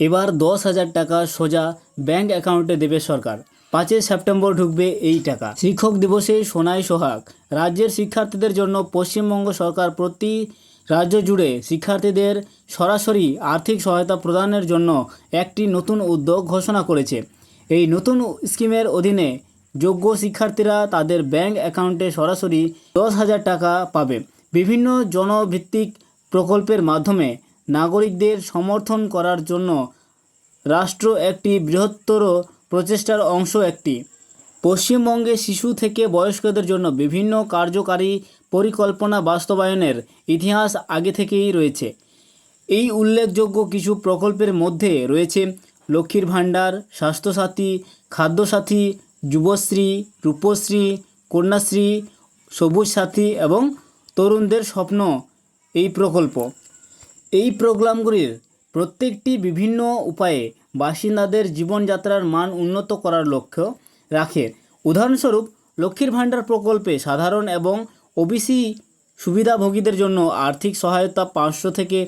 এবার 10,000 টাকা সোজা ব্যাংক অ্যাকাউন্টে দেবে সরকার। 5 সেপ্টেম্বর ঢুকবে এই টাকা। শিক্ষক দিবসে সোনাই সোহাগ। রাজ্যের শিক্ষার্থীদের জন্য পশ্চিমবঙ্গ সরকার প্রতি রাজ্য জুড়ে শিক্ষার্থীদের সরাসরি আর্থিক সহায়তা প্রদানের জন্য একটি নতুন উদ্যোগ ঘোষণা করেছে। এই নতুন স্কিমের অধীনে যোগ্য শিক্ষার্থীরা তাদের ব্যাংক অ্যাকাউন্টে সরাসরি 10,000 টাকা পাবে। বিভিন্ন জনভিত্তিক প্রকল্পের মাধ্যমে নাগরিকদের সমর্থন করার জন্য রাষ্ট্র একটি বৃহত্তর প্রচেষ্টার অংশ। একটি পশ্চিমবঙ্গে শিশু থেকে বয়স্কদের জন্য বিভিন্ন কার্যকারী পরিকল্পনা বাস্তবায়নের ইতিহাস আগে থেকেই রয়েছে। এই উল্লেখযোগ্য কিছু প্রকল্পের মধ্যে রয়েছে লক্ষ্মীর ভাণ্ডার, স্বাস্থ্যসাথী, খাদ্যসাথী, যুবশ্রী, রূপশ্রী, কন্যাশ্রী, সবুজ সাথী এবং তরুণদের স্বপ্ন এই প্রকল্প। এই প্রোগ্রামগুলির প্রত্যেকটি বিভিন্ন উপায়ে বাসিন্দাদের জীবনযাত্রার মান উন্নত করার লক্ষ্য রাখে। উদাহরণস্বরূপ, লক্ষ্মীর ভাণ্ডার প্রকল্পে সাধারণ এবং ওবিসি সুবিধাভোগীদের জন্য আর্থিক সহায়তা 500 থেকে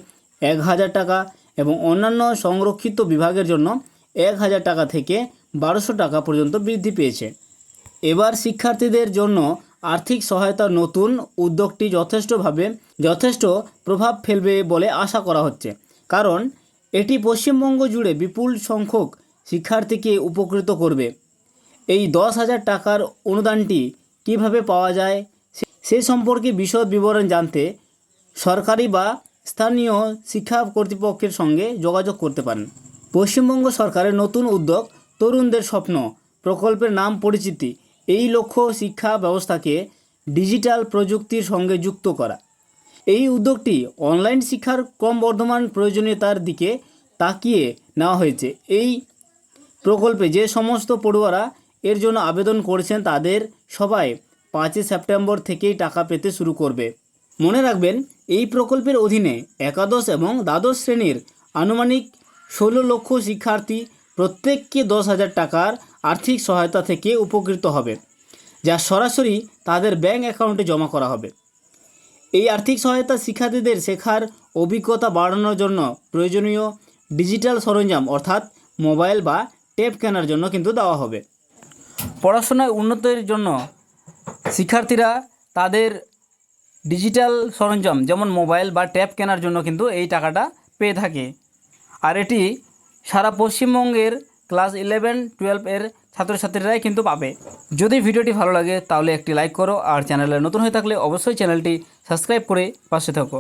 1,000 টাকা এবং অন্যান্য সংরক্ষিত বিভাগের জন্য 1,000 টাকা থেকে 1,200 টাকা পর্যন্ত বৃদ্ধি পেয়েছে। এবার শিক্ষার্থীদের জন্য আর্থিক সহায়তার নতুন উদ্যোগটি যথেষ্ট প্রভাব ফেলবে বলে আশা করা হচ্ছে, কারণ এটি পশ্চিমবঙ্গ জুড়ে বিপুল সংখ্যক শিক্ষার্থীকে উপকৃত করবে। এই 10,000 টাকার অনুদানটি কিভাবে পাওয়া যায় সে সম্পর্কে বিশদ বিবরণ জানতে সরকারি বা স্থানীয় শিক্ষা কর্তৃপক্ষের সঙ্গে যোগাযোগ করতে পারেন। পশ্চিমবঙ্গ সরকারের নতুন উদ্যোগ তরুণদের স্বপ্ন প্রকল্পের নাম পরিচিতি। এই লক্ষ্য শিক্ষা ব্যবস্থাকে ডিজিটাল প্রযুক্তির সঙ্গে যুক্ত করা। এই উদ্যোগটি অনলাইন শিক্ষার ক্রমবর্ধমান প্রয়োজনীয়তার দিকে তাকিয়ে নেওয়া হয়েছে। এই প্রকল্পে যে সমস্ত পড়ুয়ারা এর জন্য আবেদন করেছেন তাদের সবাই 5 সেপ্টেম্বর থেকেই টাকা পেতে শুরু করবে। মনে রাখবেন, এই প্রকল্পের অধীনে একাদশ এবং দ্বাদশ শ্রেণীর আনুমানিক 16 লক্ষ শিক্ষার্থী প্রত্যেককে 10,000 টাকার আর্থিক সহায়তা থেকে উপকৃত হবে, যা সরাসরি তাদের ব্যাংক অ্যাকাউন্টে জমা করা হবে। এই আর্থিক সহায়তা শিক্ষার্থীদের শেখার অভিজ্ঞতা বাড়ানোর জন্য প্রয়োজনীয় ডিজিটাল সরঞ্জাম অর্থাৎ মোবাইল বা ট্যাব কেনার জন্য কিন্তু দেওয়া হবে। পড়াশোনায় উন্নতির জন্য শিক্ষার্থীরা তাদের ডিজিটাল সরঞ্জাম যেমন মোবাইল বা ট্যাব কেনার জন্য কিন্তু এই টাকাটা পেয়ে থাকে। আর এটি সারা পশ্চিমবঙ্গের ক্লাস 11-12 এর ছাত্রছাত্রীরাই কিন্তু পাবে। যদি ভিডিওটি ভালো লাগে তাহলে একটি লাইক করো, আর চ্যানেলে নতুন হয়ে থাকলে অবশ্যই চ্যানেলটি সাবস্ক্রাইব করে পাশে থাকো।